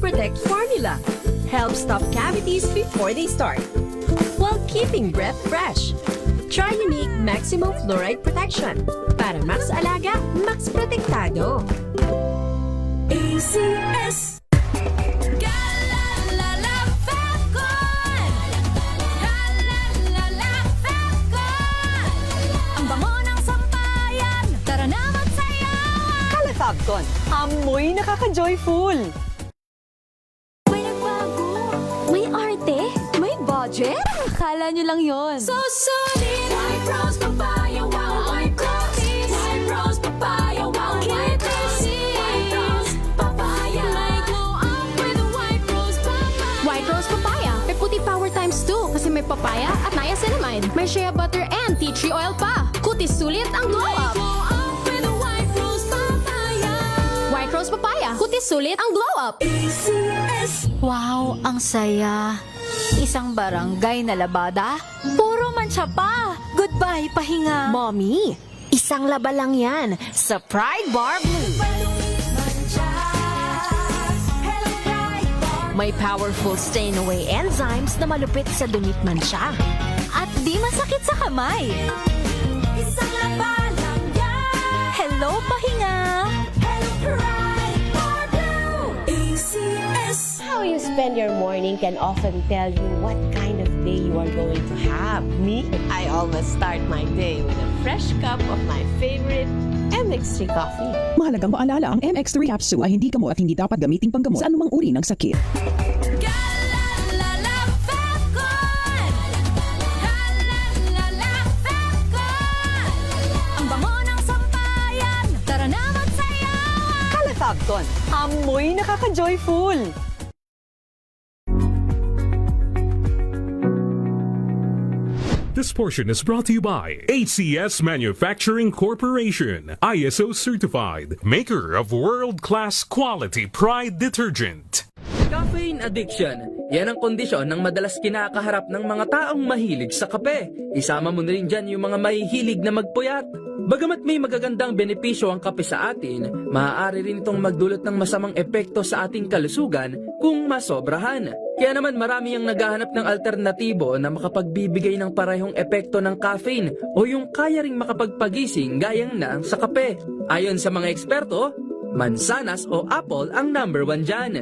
Protect formula helps stop cavities before they start, while keeping breath fresh. Try unique Maximo Fluoride Protection para max alaga, max protektado. ACS. Ang bango ng sampayan, tara na magsayawan. Calafabcon, amoy nakaka-joyful. May nagbago, may arte, may budget. Akala nyo lang yon. So solid. White Rose Papaya, wow, White Rose. White Rose Papaya, wow, White Rose. White Rose Papaya. May glow up with the White Rose Papaya. White Rose Papaya. May puti power times 2 kasi may papaya at niacinamide. May shea butter and tea tree oil pa. Kutis sulit ang glow up. Glow up with the White Rose Papaya. White Rose Papaya. Kutis sulit ang glow up. ACS. Wow, ang saya. Isang barangay na labada, puro mancha pa. Goodbye, pahinga. Mommy, isang laba lang yan sa Pride Bar Blue. May powerful stain-away enzymes na malupit sa dumit mancha. At di masakit sa kamay. Isang laba lang yan. Hello, pahinga. Hello, Pride Bar Blue. ACS. How you spend your morning can often tell you what kind of day you are going to have. Me, I always start my day with a fresh cup of my favorite MX3 coffee. Mahalagang paalala, ang MX3 capsule ay hindi gamot at hindi dapat gamiting panggamot sa anumang uri ng sakit. Ang bango ng sampayan, tara na magsayawan. Calafabcon, amoy nakaka-joyful. This portion is brought to you by ACS Manufacturing Corporation, ISO certified, maker of world-class quality Pride detergent. Caffeine addiction. Yan ang kondisyon ng madalas kinakaharap ng mga taong mahilig sa kape. Isama mo na rin dyan yung mga mahihilig na magpuyat. Bagamat may magagandang benepisyo ang kape sa atin, maaari rin itong magdulot ng masamang epekto sa ating kalusugan kung masobrahan. Kaya naman marami ang naghahanap ng alternatibo na makapagbibigay ng parehong epekto ng caffeine o yung kaya ring makapagpagising gayang na sa kape. Ayon sa mga eksperto, mansanas o apple ang number 1 dyan.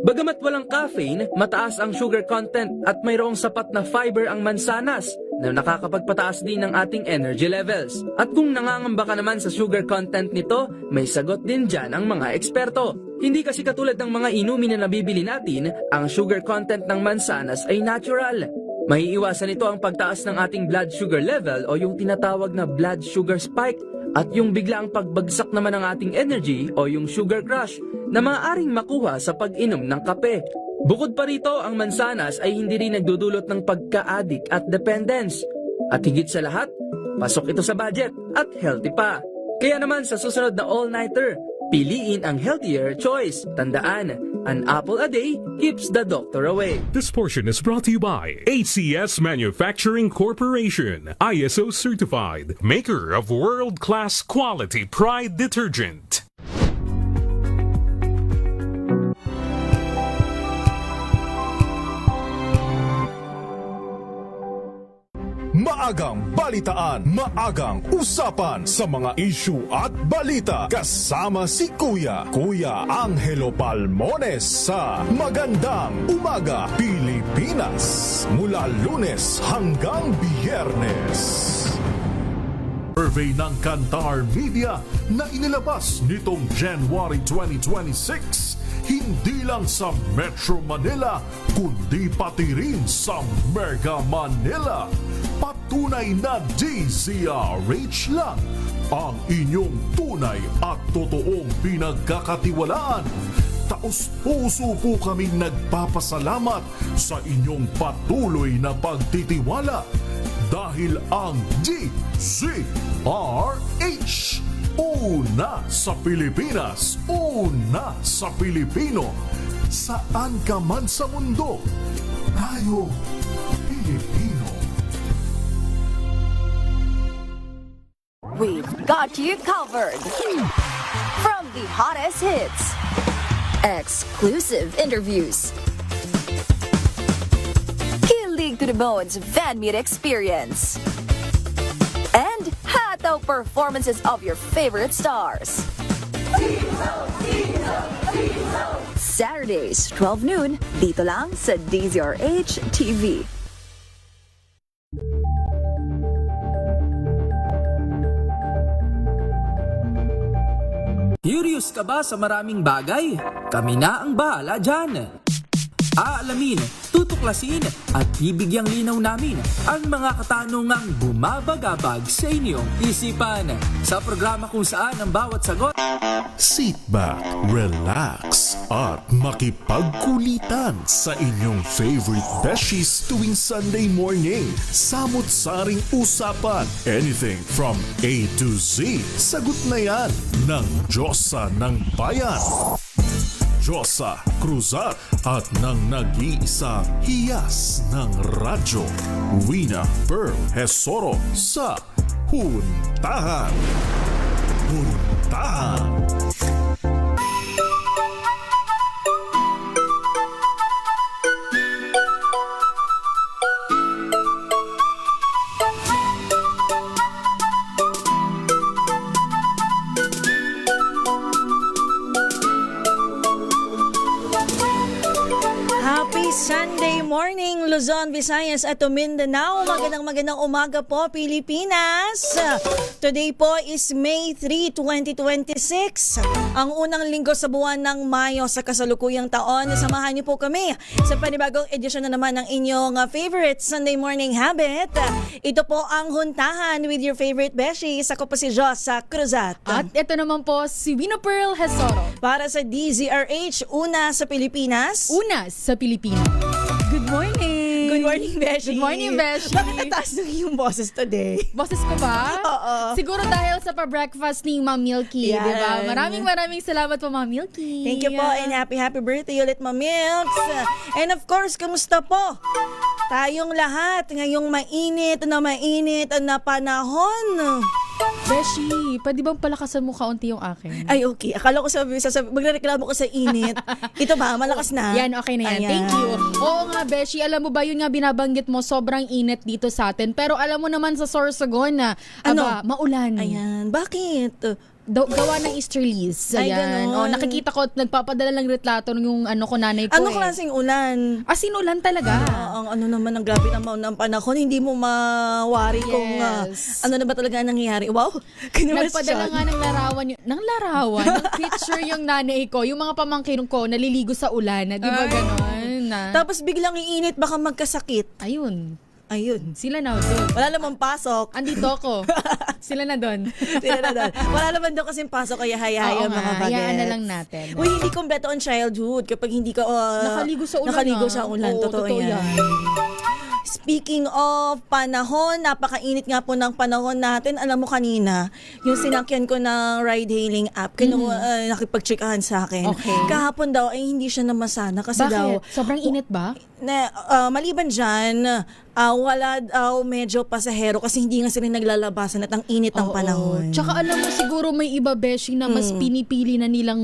Bagamat walang caffeine, mataas ang sugar content at mayroong sapat na fiber ang mansanas na nakakapagpataas din ng ating energy levels. At kung nangangamba ka naman sa sugar content nito, may sagot din dyan ang mga eksperto. Hindi kasi katulad ng mga inumin na nabibili natin, ang sugar content ng mansanas ay natural. Maiiwasan ito ang pagtaas ng ating blood sugar level o yung tinatawag na blood sugar spike at yung biglaang pagbagsak naman ng ating energy o yung sugar crash na maaaring makuha sa pag-inom ng kape. Bukod pa rito, ang mansanas ay hindi rin nagdudulot ng pagka-addict at dependence. At higit sa lahat, pasok ito sa budget at healthy pa. Kaya naman sa susunod na all-nighter, piliin ang healthier choice. Tandaan, an apple a day keeps the doctor away. This portion is brought to you by ACS Manufacturing Corporation, ISO certified, maker of world-class quality Pride detergent. Maagang balitaan, maagang usapan sa mga issue at balita. Kasama si Kuya Angelo Palmones sa Magandang Umaga Pilipinas. Mula Lunes hanggang Biyernes. Survey ng Kantar Media na inilabas nitong January 2026. Hindi lang sa Metro Manila, kundi pati rin sa Mega Manila. Patunay na DZRH lang ang inyong tunay at totoong pinagkakatiwalaan. Taos-puso po kaming nagpapasalamat sa inyong patuloy na pagtitiwala dahil ang DZRH una sa Pilipinas, una sa Pilipino. Saan ka man sa mundo, tayo Pilipino. We've got you covered. From the hottest hits exclusive interviews, kilig to the bones fan meet experience, and hataw performances of your favorite stars. Saturdays, 12 noon, dito lang sa DZRH TV. Curious ka ba sa maraming bagay? Kami na ang bahala dyan. Aalamin, tutuklasin at bibigyang linaw namin ang mga katanungang bumabagabag sa inyong isipan. Sa programa kung saan ang bawat sagot Sit back, relax, at makipagkulitan sa inyong favorite besties tuwing Sunday morning. Samot-saring usapan, anything from A to Z. Sagot na yan ng Diyosa ng Bayan, Diyosa Cruzat, at ng nag-iisang hiyas ng radyo, Wina Pearl Hesoro sa Huntahan. Huntahan. Happy Sunday morning, Luzon, Visayas at Mindanao. Magandang umaga po, Pilipinas. Today po is May 3, 2026. Ang unang linggo sa buwan ng Mayo sa kasalukuyang taon. Samahan niyo po kami sa panibagong edisyon na naman ng inyong favorite Sunday morning habit. Ito po ang Huntahan with your favorite beshies. Ako po si Diyosa Cruzat. At ito naman po si Wina Pearl Hesoro. Para sa DZRH, una sa Pilipinas. Una sa Pilipinas. Good morning! Good morning, Beshi. Good morning, Beshi. Bakit nataas ng iyong boses today? Boses ko ba? Oo. Siguro dahil sa pa-breakfast ni Ma'am Milky, Yan. di ba? Maraming salamat po, Ma'am Milky. Thank you po and happy birthday ulit, Ma'am Milks. And of course, kamusta po? Tayong lahat ngayong mainit na panahon. Beshi, pwede bang palakasan mo kaunti yung akin? Ay, okay. Akala ko magreklamo ko sa init. Ito ba? Malakas na? Yan, okay na yan. Ayan. Thank you. Oo nga, Beshi, alam mo ba, yun nga binabanggit mo, sobrang init dito sa atin. Pero alam mo naman sa Sorsogon na, maulan. Ayan. Bakit? Gawa ng easterlies. Ay, Ayan. ganon. Nakikita ko, nagpapadala ng retrato yung nanay ko. Ano klaseng ulan? As in, ulan talaga. Ang naman, ang grabe naman ng panahon. Hindi mo mawari kung ano na ba talaga nangyayari. Wow! Nagpadala nga ng picture yung nanay ko, yung mga pamangkin ko naliligo sa ulan. Di ba ganon? Tapos biglang iinit, baka magkasakit. Ayun. Sila na doon. Wala namang pasok. Andito ako. Sila na doon. Wala naman doon kasing pasok kaya hayaan mga bagets. Hayaan na lang natin. Uy, hindi kompleto on childhood kapag hindi ka nakaligo sa ulan. Oo, totoo yan. Speaking of panahon, napakainit nga po ng panahon natin. Alam mo kanina, yung sinakyan ko ng ride-hailing app, nakipag-checkahan sa akin. Okay. Kahapon daw ay hindi siya namasana kasi Bakit? daw Sobrang init ba? Maliban dyan, wala daw medyo pasahero kasi hindi nga sila naglalabasan at ang init ng panahon. Tsaka alam mo siguro may iba, Beshi, na mas pinipili na nilang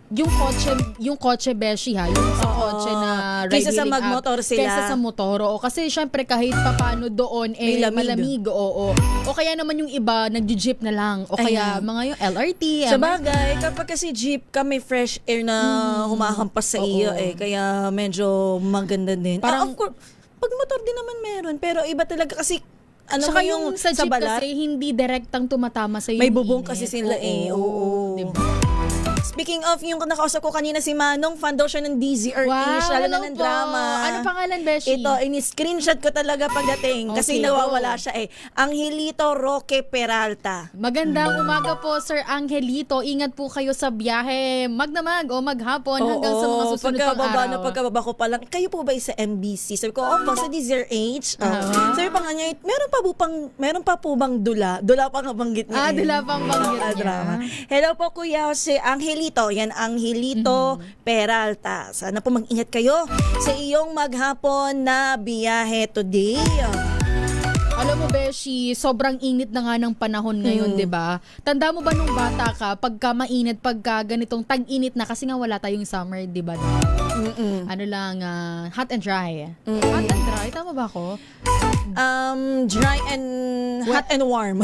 yung kotse Beshi ha, yung sa kotse na kaysa sa ride-hailing magmotor app, sila. kaysa sa motor. Kasi syempre kahit papano doon May lamig. malamig. O kaya naman yung iba nagji-jeep na lang. O kaya mga yung LRT. Sa bagay, kapag kasi jeep ka, may fresh air na humahampas sa iyo kaya medyo maganda din. Parang, of course, pag motor din naman meron, pero iba talaga kasi saka yung sa jeep balat, kasi hindi direktang tumatama sa may bubong kasi sila Oo. Diba? Speaking of, yung nakausap ko kanina si Manong, fan daw siya ng DZRH, lalo na ng drama. Ano pangalan, Beshi? Ito, ini-screenshot ko talaga pagdating kasi nawawala siya Angelito Roque Peralta. Magandang umaga po, Sir Angelito. Ingat po kayo sa biyahe. Magdamag o maghapon hanggang sa mga susunod pang araw. Pagkababa ko pa lang, kayo po ba sa MBC? Sabi ko, sa DZRH. Sabi pa nga niya, meron pa po bang dula? Dula pa nga banggit niya. Dula pang banggit niya. Drama. Hello po, Kuya, si Angelito. Yan, Angelito Peralta. Sana po mag-ingat kayo sa iyong maghapon na biyahe today. Alam mo, Beshi, sobrang init na nga ng panahon ngayon, 'di ba? Tanda mo ba nung bata ka, pagka mainit, pagka ganitong tag-init na, kasi nga wala tayong summer, 'di ba? Ano lang, hot and dry. Hot and dry, tama ba ako? Dry and hot and warm.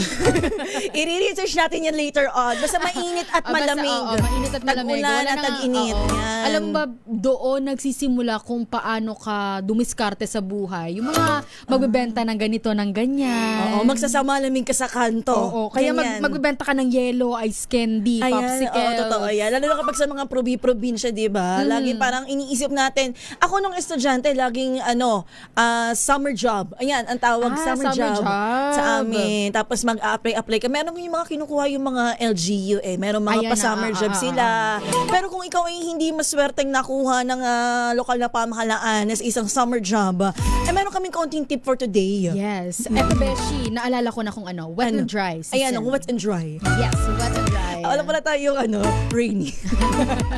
I-research natin yan later on. Basta mainit at malamig. Oo, mainit at malamig. Tag-ulan Wala at nang- tag-init. oo. Yan. Alam mo ba, doon nagsisimula kung paano ka dumiskarte sa buhay. Yung mga magbebenta ng ganito, ng ganyan. Oo, magsasama-lamig ka sa kanto. Oo, kaya Ganyan. magbebenta ka ng yellow, ice candy, Ayan, popsicles. oo, totoo yan. Lalo na kapag sa mga probinsya, di ba? Lagi parang iniisip natin, ako nung estudyante, laging summer job. Ayan, ang tawag summer job sa amin. Tapos mag-apply ka. Meron yung mga kinukuha yung mga LGU Meron mga Ayan, pa-summer job sila. Pero kung ikaw ay hindi maswerteng nakuha ng lokal na pamahalaan as isang summer job, meron kaming kaunting tip for today. Yes. Eto, Beshi, naalala ko na kung wet and dry. Ayan, ang wet and dry. Yes, wet and dry. Alam pala tayo rainy.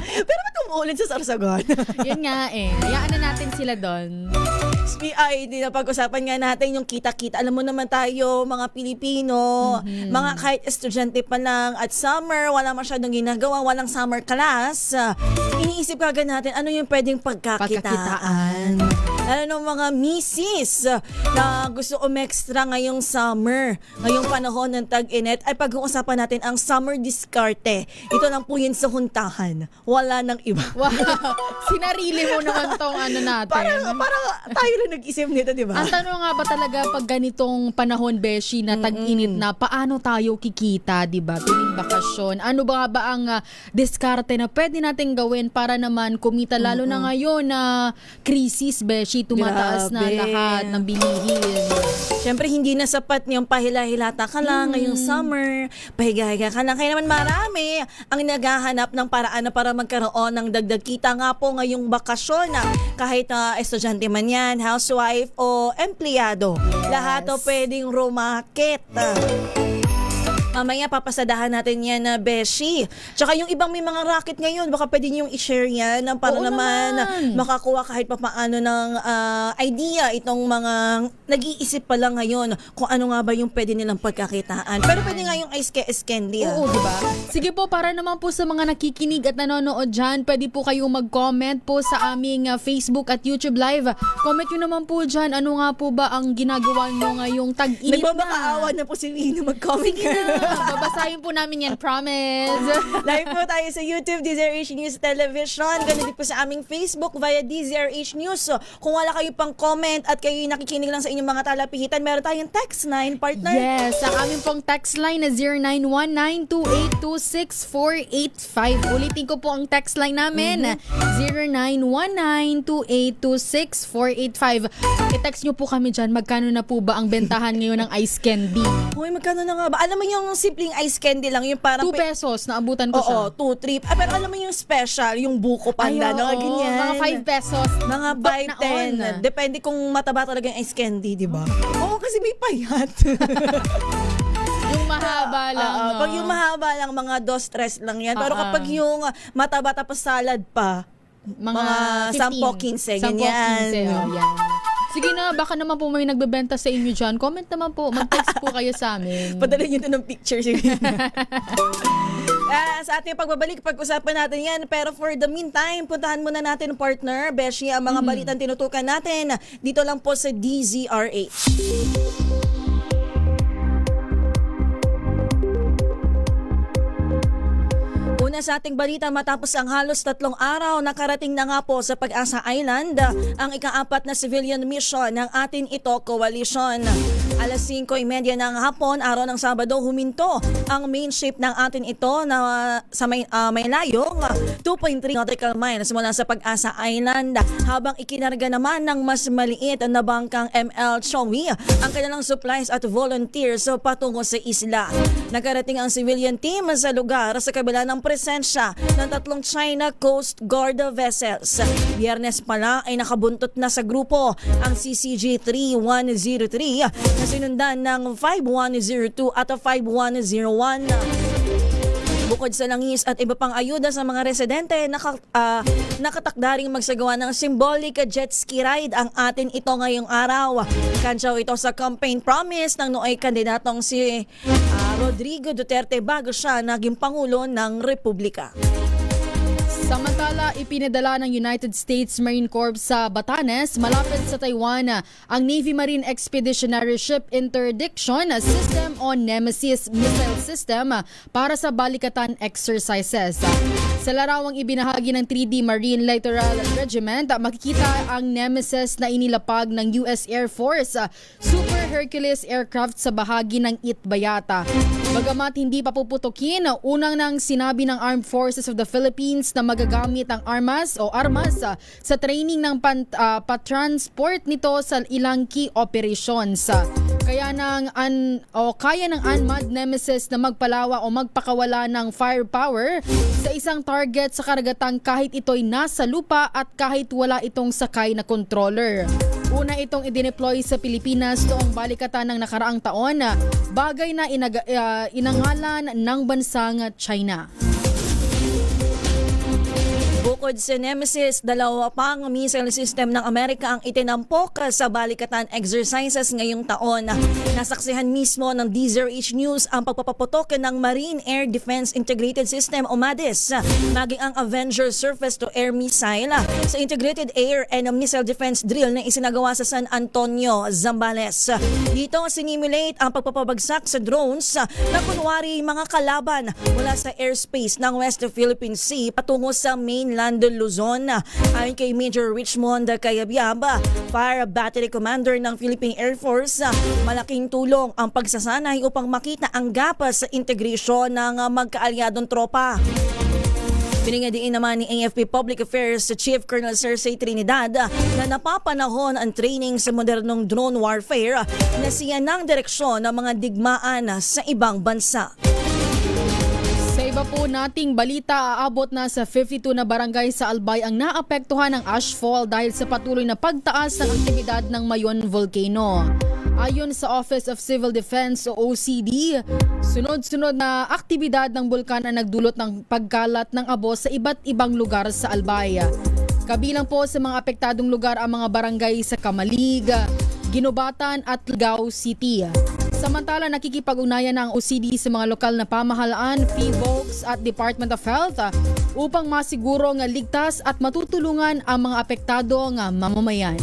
Pero ba't umuulit sa Sarsagon? Yun nga hayaan na natin sila doon. Hindi na pag-usapan nga natin yung kita-kita. Alam mo naman tayo, mga Pilipino, mga kahit estudyante pa lang at summer, wala masyadong ginagawa, walang summer class. Iniisip kagad natin, ano yung pwedeng pagkakitaan. Lalo ng mga misis na gusto umextra ngayong summer, ngayong panahon ng tag-init, ay pag-uusapan natin ang summer diskarte. Ito lang po yun sa huntahan. Wala nang iba. Wow. Sinarili mo naman tong natin. Parang tayo na nag-isip nito, di ba? Ang tanong nga ba talaga pag ganitong panahon, Beshi, na tag-init na, paano tayo kikita, di ba? Tuwing bakasyon. Ano ba ang diskarte na pwede natin gawin para naman kumita, lalo na ngayon na krisis, Beshi, tumataas na Grabe. lahat ng bilihin. Siyempre, hindi na sapat yung pahila-hilata ka lang ngayong summer, pahiga-higa ka lang. Kaya naman marami ang naghahanap ng paraan na para magkaroon ng dagdag kita nga po ngayong bakasyon. Kahit estudyante man yan, housewife o empleyado. Lahat o pwedeng rumakit. Mamaya papasadahan natin yan na Beshi. Tsaka yung ibang may mga racket ngayon, baka pwede niyong i-share yan para Oo naman naman. makakuha kahit papaano ng idea itong mga nag-iisip pa lang ngayon kung ano nga ba yung pwede nilang pagkakitaan. Pero pwede nga yung ice candy. Oo, di ba? Sige po, para naman po sa mga nakikinig at nanonood dyan, pwede po kayong mag-comment po sa aming Facebook at YouTube Live. Comment nyo naman po dyan, ano nga po ba ang ginagawa nyo ngayong tag-init na? Nagbabakaawa na po si Rina mag-comment. Sige na, babasahin po namin yan, promise. Live po tayo sa YouTube, DZRH News Television. Ganun din po sa aming Facebook via DZRH News. So, kung wala kayo pang comment at kayo nakikinig lang sa inyong mga talapihitan, meron tayong text line, partner. Yes, ang aming pong text line na 0919-2826-485. Ulitin ko po ang text line namin, 0919-2826-485. I-text nyo po kami dyan, magkano na po ba ang bentahan ngayon ng ice candy? Hoy, magkano na nga ba? Alam mo yung simpleng ice candy lang, yung parang 2 pesos, naabutan ko siya. Oo, 2, 3. Pero alam mo yung special, yung buko panda, Ay, mga oo, ganyan. mga 5 pesos. Mga Back 5, 10. na on. Depende kung mataba talaga yung ice candy, di ba? Oo, kasi may payat. Yung mahaba lang. no? Pag yung mahaba lang, mga 2-3 lang yan. Pero kapag yung mataba tapos salad pa, mga 10-15, 10-15, ganyan. yan. Sige na, baka naman po may nagbebenta sa inyo dyan. Comment naman po, mag-text po kayo sa amin. Padala nyo ito ng picture. Sa ating pagbabalik, pag-usapan natin yan. Pero for the meantime, puntahan muna natin, partner, Beshi, ang mga balitang tinutukan natin dito lang po sa DZRH. Una sa ating balita, matapos ang halos 3 araw, nakarating na nga po sa Pag-asa Island ang ika-4 na civilian mission ng Atin Ito Coalition. Alas 5:30 ng hapon, araw ng Sabado, huminto ang main ship ng Atin Ito na sa may layong 2.3 nautical miles mula sa Pag-asa Island, habang ikinarga naman ng mas maliit na bangkang ML Chongwi ang kanilang supplies at volunteers patungo sa isla. Nakarating ang civilian team sa lugar sa kabila ng presensya ng 3 China Coast Guard vessels. Biyernes pala ay nakabuntot na sa grupo ang CCG 3103 na sinundan ng 5102 at 5101. Bukod sa langis at iba pang ayuda sa mga residente, nakatakda ring magsagawa ng symbolic jet ski ride ang atin ito ngayong araw. Kantsaw ito sa campaign promise ng nooy kandidatong si Rodrigo Duterte bago siya naging Pangulo ng Republika. Samantala, ipinadala ng United States Marine Corps sa Batanes, malapit sa Taiwan, ang Navy Marine Expeditionary Ship Interdiction System o Nemesis Missile System para sa balikatan exercises. Sa larawang ibinahagi ng 3D Marine Littoral Regiment, makikita ang Nemesis na inilapag ng US Air Force Super Hercules aircraft sa bahagi ng Itbayata. Bagamat hindi pa puputukin, unang nang sinabi ng Armed Forces of the Philippines na magagamit ang armas sa training ng patransport nito sa ilang key operations. Kaya ng unmanned Nemesis na magpalawa o magpakawala ng firepower sa isang target sa karagatan kahit ito'y nasa lupa at kahit wala itong sakay na controller. Una itong idineploy sa Pilipinas noong balikatan ng nakaraang taon, bagay na inangalan ng bansang China. Bukod sa Nemesis, dalawa pang missile system ng Amerika ang itinampok sa balikatan exercises ngayong taon. Nasaksihan mismo ng DZRH News ang pagpapaputok ng Marine Air Defense Integrated System o MADIS, maging ang Avenger Surface-to-Air Missile sa Integrated Air and Missile Defense Drill na isinagawa sa San Antonio, Zambales. Dito sinimulate ang pagpapabagsak sa drones na kunwari mga kalaban mula sa airspace ng West Philippine Sea patungo sa mainland Luzon. Ayon kay Major Richmond Cayabyab, Fire Battery Commander ng Philippine Air Force, malaking tulong ang pagsasanay upang makita ang gap sa integrisyon ng magkaalyadong tropa. Piningadiin naman ni AFP Public Affairs Chief Colonel Cersei Trinidad na napapanahon ang training sa modernong drone warfare na siya ng direksyon ng mga digmaan sa ibang bansa. Sa iba po nating balita, aabot na sa 52 na barangay sa Albay ang naapektuhan ng ashfall dahil sa patuloy na pagtaas ng aktibidad ng Mayon Volcano. Ayon sa Office of Civil Defense o OCD, sunod-sunod na aktibidad ng bulkan ang nagdulot ng pagkalat ng abo sa iba't ibang lugar sa Albay. Kabilang po sa mga apektadong lugar ang mga barangay sa Kamalig, Ginubatan at Ligao City. Samantala, nakikipag-ugnayan ng OCD sa mga lokal na pamahalaan, PHOVOX at Department of Health upang masiguro nga ligtas at matutulungan ang mga apektadong mamamayan.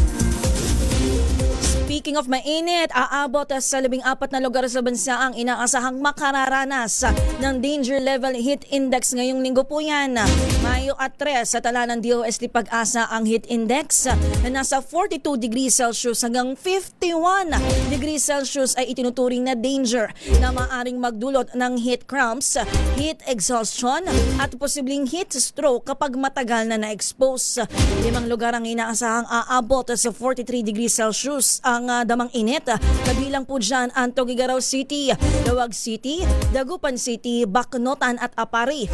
Speaking of mainit, aabot sa 14 na lugar sa bansa ang inaasahang makararanas ng Danger Level Heat Index ngayong linggo po yan. Mayo at 3 sa tala ng DOST Pag-asa ang heat index na nasa 42 degrees Celsius hanggang 51 degrees Celsius ay itinuturing na danger na maaring magdulot ng heat cramps, heat exhaustion at posibleng heat stroke kapag matagal na na-expose. 5 lugar ang inaasahang aabot sa 43 degrees Celsius ang damang init. Kabilang po dyan ang Tuguegarao City, Dawag City, Dagupan City, Bacnotan at Apari.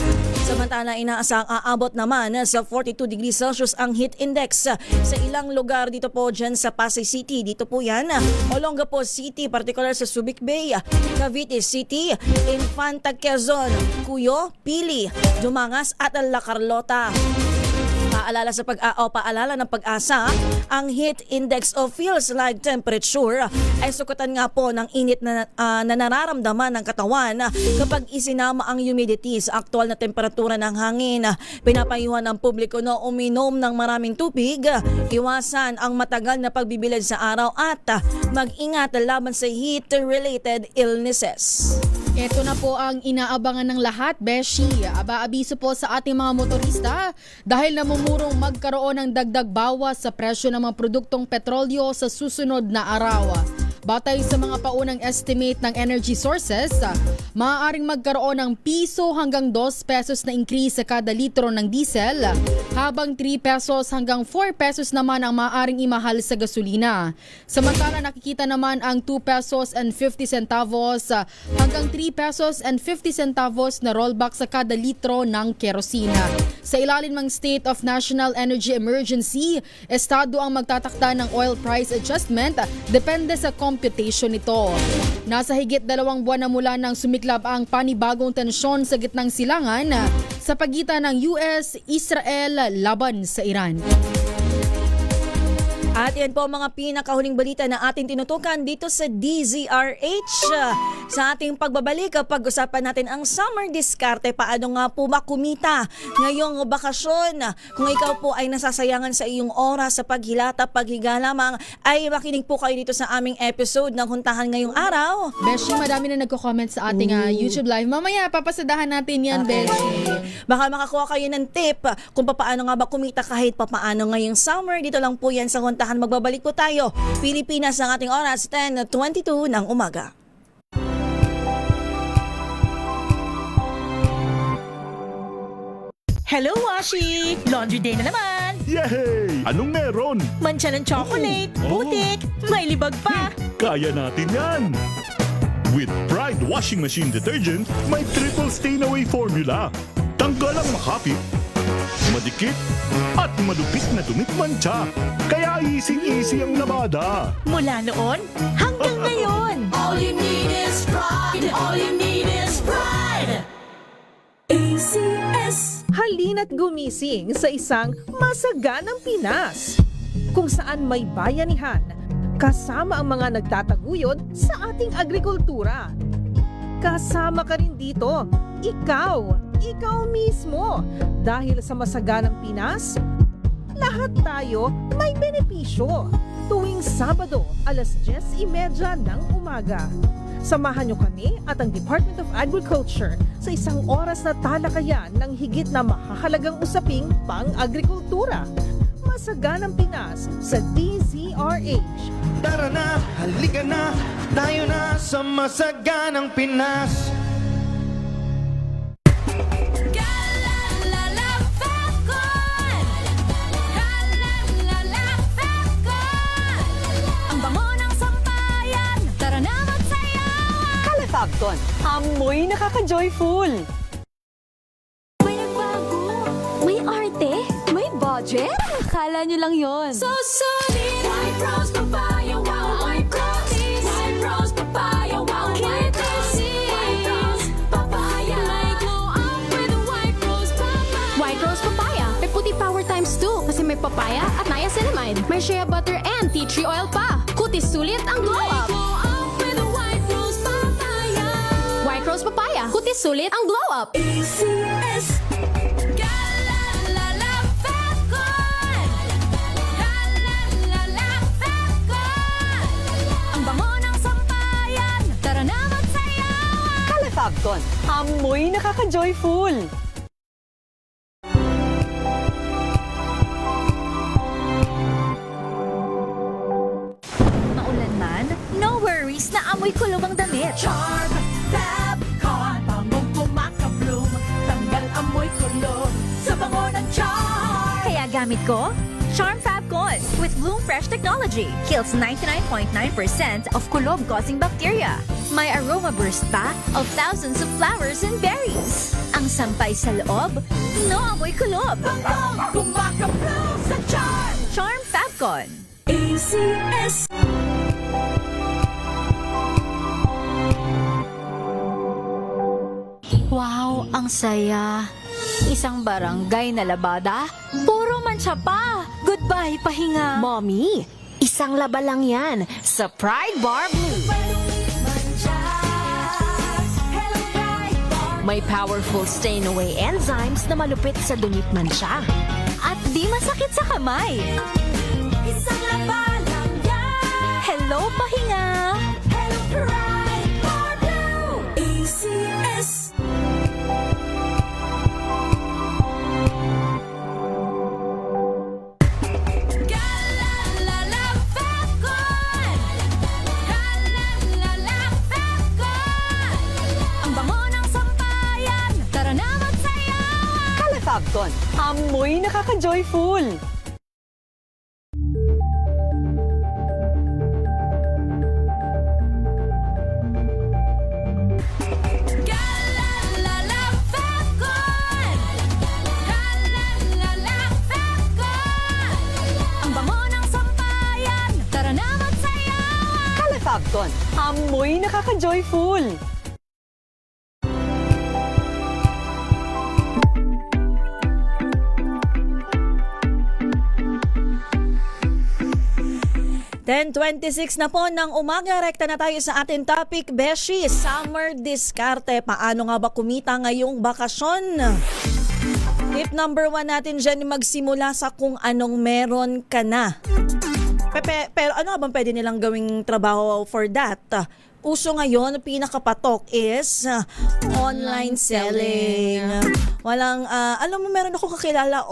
Samantala, inaasahang aabot naman sa 42 degrees Celsius ang heat index sa ilang lugar dito po dyan sa Pasay City. Dito po yan, Olongapo City, particular sa Subic Bay, Cavite City, Infanta Quezon, Cuyo, Pili, Dumangas at La Carlota. Paalala ng Pag-asa, ang heat index o feels like temperature ay sukutan nga po ng init na nararamdaman ng katawan kapag isinama ang humidity sa aktual na temperatura ng hangin. Pinapayuhan ng publiko na uminom ng maraming tubig, iwasan ang matagal na pagbibilad sa araw at mag-ingat laban sa heat-related illnesses. Ito na po ang inaabangan ng lahat, Beshi. Aba-abiso po sa ating mga motorista dahil namumurong magkaroon ng dagdag bawas sa presyo ng mga produktong petrolyo sa susunod na araw. Batay sa mga paunang estimate ng energy sources, maaaring magkaroon ng piso hanggang 2 pesos na increase sa kada litro ng diesel, habang 3 pesos hanggang 4 pesos naman ang maaaring imahal sa gasolina. Samantala, nakikita naman ang 2 pesos and 50 centavos hanggang 3 pesos and 50 centavos na rollback sa kada litro ng kerosina. Sa ilalim ng State of National Energy Emergency, estado ang magtatakda ng oil price adjustment depende sa computation nito. Nasa higit 2 buwan na mula nang sumiklab ang panibagong tensyon sa gitnang silangan sa pagitan ng US-Israel laban sa Iran. At yan po ang mga pinakahuling balita na ating tinutukan dito sa DZRH. Sa ating pagbabalik, pag-usapan natin ang summer diskarte. Paano nga po makumita ngayong bakasyon? Kung ikaw po ay nasasayangan sa iyong oras sa paghilata, paghiga lamang, ay makinig po kayo dito sa aming episode ng Huntahan ngayong araw. Beshi, madami na nagko-comment sa ating YouTube live. Mamaya, papasadahan natin yan, Beshi. Baka makakuha kayo ng tip kung paano nga ba kumita kahit paano ngayong summer. Dito lang po yan sa Huntahan. Magbabalik po tayo. Pilipinas ang ating oras, 10:22 ng umaga. Hello, Washi! Laundry day na naman! Yay! Anong meron? Mancha ng chocolate, putik, may libag pa! Kaya natin yan! With Pride Washing Machine Detergent, may triple stain-away formula. Tanggal ang makapit, madikit, at malupit na dumit-mancha. Kaya easy-easy ang labada. Mula noon hanggang ngayon! All you need is pride. All you need is pride. ACS. Halina't gumising sa isang masaganang Pinas, kung saan may bayanihan, kasama ang mga nagtataguyod sa ating agrikultura. Kasama ka rin dito, ikaw mismo. Dahil sa masaganang Pinas, lahat tayo may benepisyo. Tuwing Sabado, 10:30 ng umaga. Samahan niyo kami at ang Department of Agriculture sa isang oras na talakayan ng higit na mahahalagang usaping pang-agrikultura. Masaganang Pinas sa DZRH. Tara na, halika na, tayo na sa Masaganang Pinas. Fabton, amoy nakaka-joyful. May nagbago, may arte, may budget. Akala nyo lang yon. So solid. White Rose Papaya, wow, White Rose. White Rose Papaya, wow, White Rose. White Rose Papaya. May glow up with the White Rose Papaya. White Rose Papaya. May puti power times 2 kasi may papaya at niacinamide. May shea butter and tea tree oil pa. Kutis sulit ang glow up. Rose Papaya. Kutis sulit ang glow up. ACS. Ang bango ng sampayan. Tara na magsayawan. Fabton, amoy nakaka-joyful. Maulan man, no worries na amoy kulog ang damit. Charm Fabcon. Bangong kumakabloom. Tanggal amoy kulog sa bango ng charm. Kaya gamit ko, Charm Fabcon with Bloom Fresh Technology. Kills 99.9% of kulog-causing bacteria. May aroma burst pa of thousands of flowers and berries. Ang sampay sa loob, no amoy kulob. Bangong kumakabloom sa charm. Charm Fabcon. ACS. Wow, ang saya. Isang barangay na labada, puro mancha pa. Goodbye, pahinga. Mommy, isang laba lang yan sa Pride Bar Blue. May powerful stain-away enzymes na malupit sa dumit mancha. At di masakit sa kamay. Isang laba lang yan. Hello, pahinga. Hello, Pride Bar Blue. ACS. Fabton, amoy nakaka-joyful. Luzon, amoy nakaka-joyful. (10:26) na po ng umaga, rekta na tayo sa ating topic, Beshi, summer diskarte. Paano nga ba kumita ngayong bakasyon? Tip number 1 natin dyan, magsimula sa kung anong meron ka na. Pero ano nga bang pwede nilang gawing trabaho for that? Uso ngayon, pinakapatok is online selling. Walang, alam mo, meron ako kakilala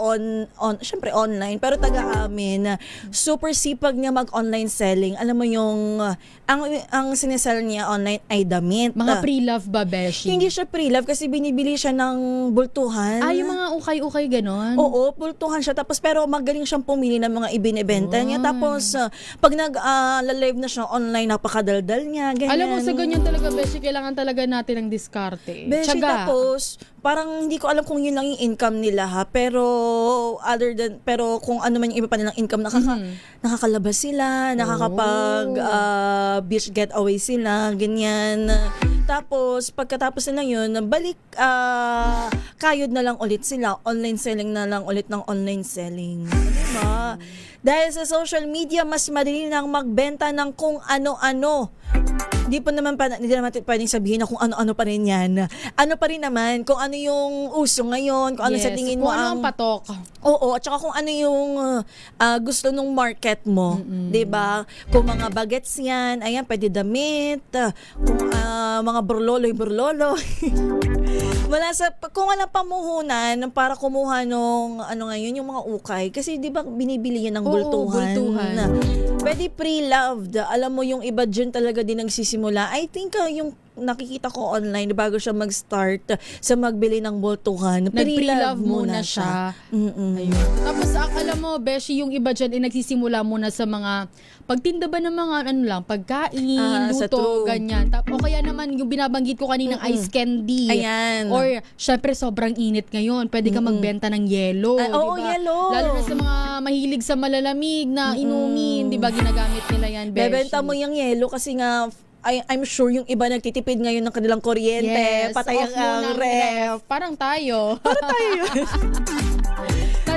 syempre online, pero taga-amin, super sipag niya mag-online selling. Alam mo yung, ang sinesell niya online ay damit. Mga pre-love ba, Beshi? Hindi siya pre-love kasi binibili siya ng bultuhan. Yung mga ukay-ukay ganon? Oo, bultuhan siya. Tapos, pero magaling siyang pumili ng mga ibinibenta niya. Tapos, pag nag-live na siya online, napakadaldal niya. Ganyan. Alam mo, sa ganyan talaga, Beshi, kailangan talaga natin ng diskarte. Beshi, Tiyaga. tapos, parang hindi ko alam kung yun lang yung income nila ha, pero pero kung ano man yung iba pa nilang income, nakakalabas sila, nakakapag beach getaway sila, ganyan. Tapos, pagkatapos na yun, balik, kayod na lang ulit sila, online selling na lang ulit ng online selling. Diba? Dahil sa social media, mas madali nang magbenta ng kung ano-ano. Hindi naman pwedeng sabihin na kung ano-ano pa rin yan. Ano pa rin naman, kung ano yung uso ngayon, kung ano sa tingin mo kung ano ang patok. Oo, at saka kung ano yung gusto nung market mo. 'Di ba? Kung mga bagets yan, ayan, pwede damit. Kung mga burlolo. Kung walang pamuhunan para kumuha nung ano ngayon, yung mga ukay. Kasi 'di ba binibili yan ng bultuhan. Pwede pre-loved. Alam mo, yung iba dyan talaga din nagsisimula. I think yung nakikita ko online bago siya mag-start sa magbili ng bultuhan. Nag-pre-love muna siya. Ayun. Tapos alam mo, Beshi, yung iba dyan ay nagsisimula muna sa mga pagtinda ba ng mga pagkain, luto, ganyan. O kaya naman yung binabanggit ko kaninang ice candy. Ayan. Or syempre sobrang init ngayon, pwede ka magbenta ng yelo. Oo, diba? yelo. Lalo na sa mga mahilig sa malalamig na inumin, di ba, ginagamit nila yan, Beshi. Bebenta mo yung yelo kasi nga I'm sure yung iba nagtitipid ngayon ng kanilang kuryente. Yes, patay off muna ang ref. Parang tayo.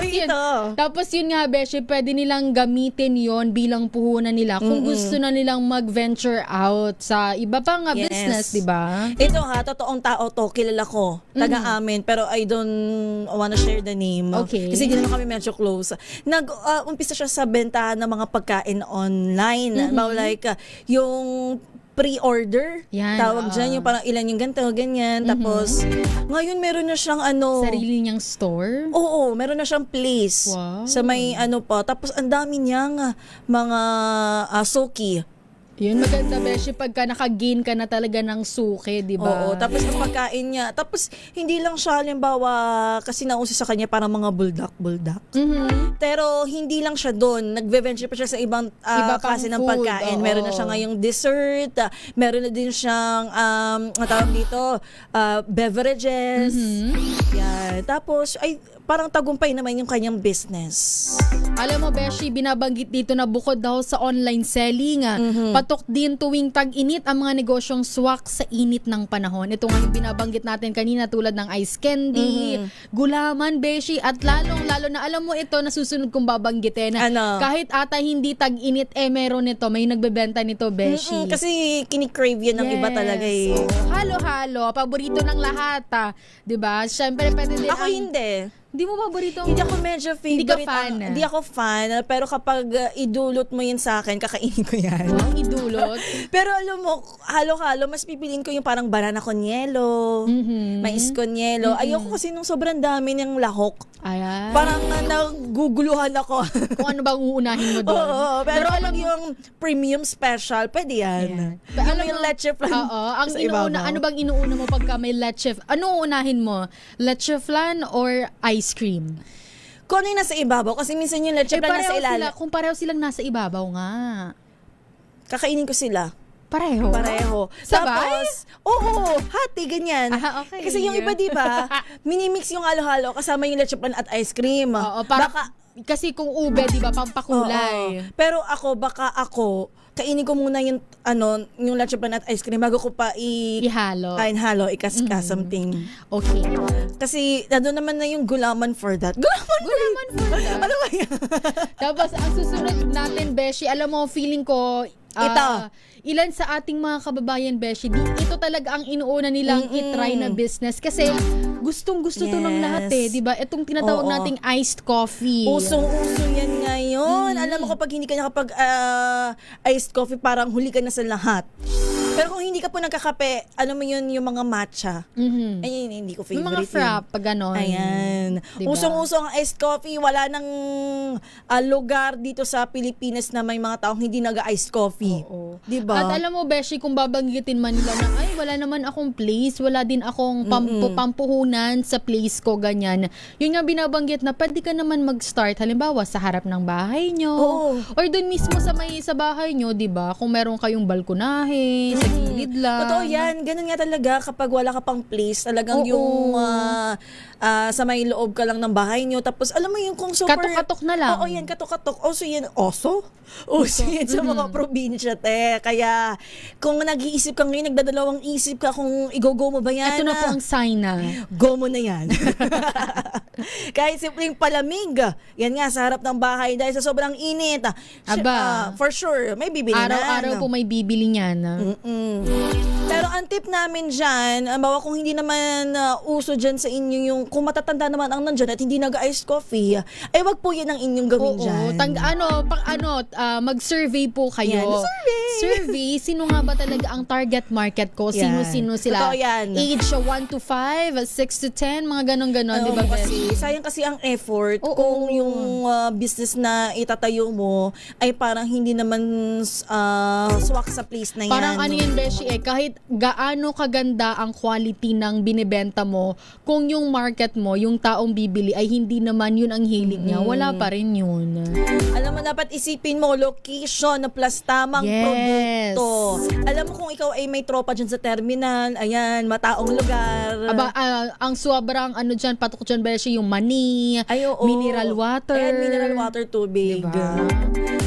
Ito. Tapos yun nga, Beshi, pwede nilang gamitin yon bilang puhunan nila kung gusto na nilang mag-venture out sa iba pang business, di ba? Ito totoong tao to, kilala ko, taga-amin, pero I don't wanna share the name. Okay. Kasi hindi naman kami medyo close. Umpisa siya sa bentahan ng mga pagkain online. About like, yung pre-order. Yan, Tawag dyan, yung parang ilan yung ganito, ganyan. Tapos, ngayon meron na siyang sarili niyang store? Oo, meron na siyang place. Wow. Sa may pa. Tapos, ang dami niyang mga suki. Yun, maganda, Beshi, pagka naka-gain ka na talaga ng suki, di ba? Oo, tapos ang pagkain niya. Tapos, hindi lang siya, halimbawa, kasi nauso sa kanya parang mga buldak. Pero, hindi lang siya doon. Nagve-venture pa siya sa ibang klase ng food, pagkain. Meron na siya ngayong dessert. Meron na din siyang, tawag dito, beverages. Yan. Tapos, parang tagumpay naman yung kanyang business. Alam mo, Beshi, binabanggit dito na bukod daw sa online selling, patok din tuwing tag-init ang mga negosyong swak sa init ng panahon. Ito nga yung binabanggit natin kanina tulad ng ice candy, gulaman, Beshi, at lalo na alam mo ito na susunod kong babanggitin. Kahit ata hindi tag-init, meron nito, may nagbebenta nito, Beshi. Kasi kinikrave yun ng iba talaga eh. Halo-halo, paborito ng lahat, diba? Siyempre, pwede din Ako hindi. Hindi mo paborito? Hindi ako medyo favorite. Hindi ka fan? Hindi ako fan. Pero kapag idulot mo yun sa akin, kakainin ko yan. Idulot? Pero alam mo, halo-halo, mas pipiliin ko yung parang banana con yelo, mais con yelo. Ayoko kasi nung sobrang dami ng lahok. Ayan. Parang naguguluhan ako. Kung ano bang uunahin mo doon. Oo, pero alam yung premium special, pwede yan. Pero alam yung leche flan. Oo, ang inuuna, ano bang inuuna mo pagka may leche? Ano uunahin mo? Leche flan or ice cream? Kung ano yung nasa ibabaw, kasi minsan yung leche flan nasa ilalim. Kung pareho silang nasa ibabaw nga. Kakainin ko sila. Pareho? Sabay? Tapos, oo, hati, ganyan. Okay. Kasi yung iba, di ba, minimix yung halo-halo kasama yung leche flan at ice cream. Oo, kasi kung ube, di ba, pampakulay. Pero baka ako, kainin ko muna yung lunch pan at ice cream bago ko pa Ihalo. halo, something. Okay. Kasi nandun naman na yung gulaman for that. Gulaman for that. Ano ba yan? Tapos, ang susunod natin, Beshi, alam mo, feeling ko, Ito. ilan sa ating mga kababayan, Beshi, ito talaga ang inuuna nilang itry na business. Kasi, gustong-gusto to ng lahat eh, di ba? Itong tinatawag nating iced coffee. Usong-uso yan ngayon. Alam mo, kapag hindi ka nakapag iced coffee, parang huli ka na sa lahat. Pero kung hindi ka po nagkakape, alam mo yun, yung mga matcha. Ay, hindi ko favorite. Yung mga frap, pag ganon. Ayan. Diba? Usong-uso ang iced coffee. Wala nang lugar dito sa Pilipinas na may mga taong hindi nag-iced coffee. Oo. Diba? At alam mo, Beshi, kung babanggitin man nila na, ay, wala naman akong place, wala din akong pampuhunan sa place ko, ganyan. Yun nga binabanggit na pwede ka naman mag-start, halimbawa, sa harap ng bahay nyo. Oo. Or dun mismo sa bahay nyo, di ba? Kung meron kayong balkonahe, sa gilid lang. Totoo yan. Ganun nga talaga kapag wala ka pang place, talagang yung sa may loob ka lang ng bahay nyo. Tapos alam mo yung kung super... Katok-katok na lang. Oo, yan. Katok-katok. Oso yan. Oso? Oso yan sa mga probinsya, te. Kaya kung nag-iisip ka ngayon, nagdadalawang isip ka kung i-go mo ba yan. Ito na po ang sign na. Go mo na yan. Kahit simpleng palamig. Yan nga, sa harap ng bahay dahil sa sobrang init. Aba. For sure, may bibili na. Araw-araw po may bibili niyan. Pero ang tip namin dyan, bawa kung hindi naman uso dyan sa inyo yung, kung matatanda naman ang nandyan at hindi nag-iced coffee, ay wag po yan ang inyong gawin dyan. Mag-survey po kayo. Yan, survey, sino nga ba talaga ang target market ko? Sino-sino sila? Totoo yan. Age 1 to 5, 6 to 10, mga ganon-ganon, di ba? Kasi sayang kasi ang effort kung yung business na itatayo mo ay parang hindi naman swak sa place na yan. Parang ano yan, Beshi, kahit gaano kaganda ang quality ng binibenta mo, kung yung market mo, yung taong bibili ay hindi naman yun ang hilig niya, wala pa rin yun. Alam mo, dapat isipin mo, location plus tamang produkto. Alam mo kung ikaw ay may tropa dyan sa terminal, ayan, mataong lugar. Aba, ang sobrang dyan, patok dyan, Beshi, yung mani, mineral water. Ayan, mineral water, tubig. Diba?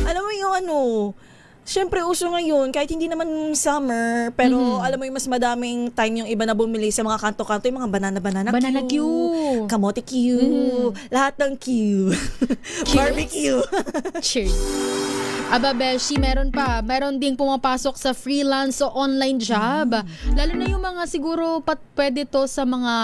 Alam mo yung syempre uso ngayon, kahit hindi naman summer, pero alam mo yung mas madaming time yung iba na bumili sa mga kanto-kanto, yung mga banana Q, kamote Q, lahat ng Q. Barbecue. Cheers. Aba, Beshi, meron ding pumapasok sa freelance o online job. Lalo na yung mga siguro pwede to sa mga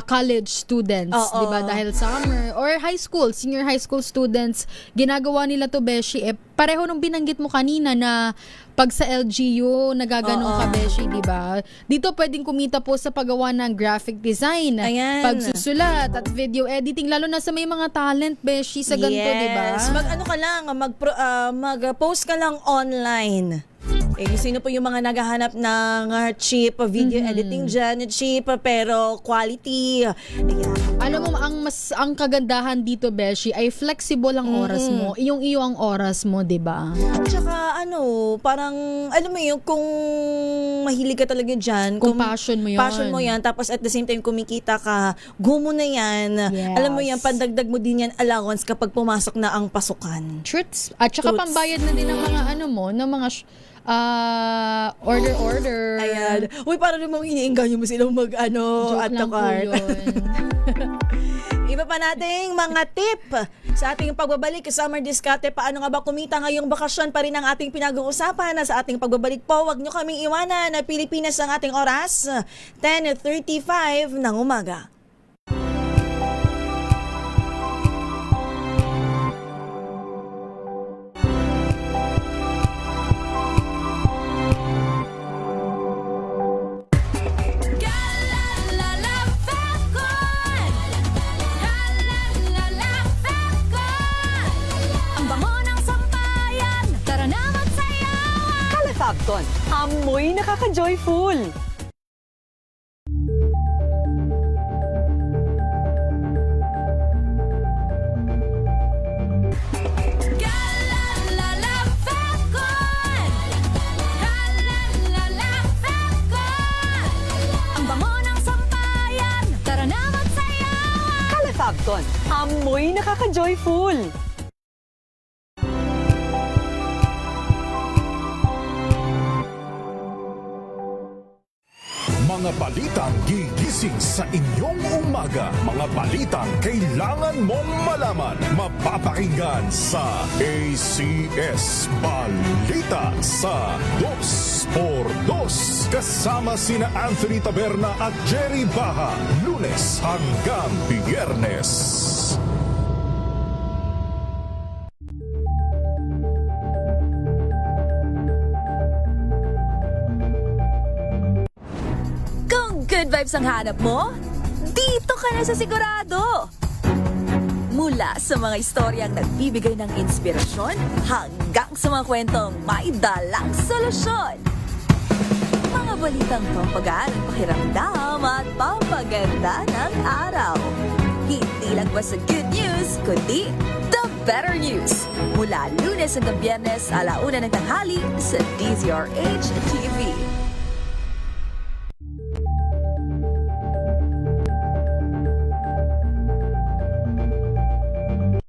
college students, di ba? Dahil summer or high school, senior high school students, ginagawa nila to, Beshi. Pareho nung binanggit mo kanina na pag sa LGU, nagaganong ka, Beshi, di ba? Dito pwedeng kumita po sa paggawa ng graphic design, pagsusulat at video editing, lalo na sa may mga talent, Beshi, sa ganito, di ba? Mag-post ka lang online. Sino po yung mga naghahanap ng cheap video editing dyan, cheap pero quality. Ayan. Alam mo, ang kagandahan dito, Beshi, ay flexible ang oras mo. Iyong-iyo ang oras mo, di ba? At saka, parang, alam mo yun, kung mahilig ka talaga dyan, kung passion mo yan, tapos at the same time kumikita ka, go mo na yan. Yes. Alam mo yan, pandagdag mo din yan allowance kapag pumasok na ang pasukan. Truths. At saka pambayad na din ng mga ng mga order. Ayan. Uy, para namang iniinganyo mo silang at the cart. Iba pa nating mga tip sa ating pagbabalik sa Summer Diskarte. Paano nga ba kumita ngayong bakasyon pa rin ang ating pinag-uusapan. Sa ating pagbabalik po, huwag nyo kaming iwanan na Pilipinas ang ating oras, 10:35 ng umaga. Amoy nakaka-joyful. Ang bango ng sampayan, tara na magsayawan. Kalafagton, amoy nakaka-joyful. balitang gigising sa inyong umaga. Mga balitang kailangan mong malaman. Mapapakinggan sa ACS Balita sa 2x2. Kasama sina Anthony Taberna at Jerry Baha. Lunes hanggang Biyernes. Kung good vibes ang hanap mo, dito ka na sa sigurado! Mula sa mga istoryang nagbibigay ng inspirasyon hanggang sa mga kwentong may dalang solusyon. Mga balitang pampagaan ang pakiramdam at pampaganda ng araw. Hindi lang basta good news, kundi the better news. Mula Lunes hanggang Biyernes, 1:00 ng tanghali sa DZRH TV.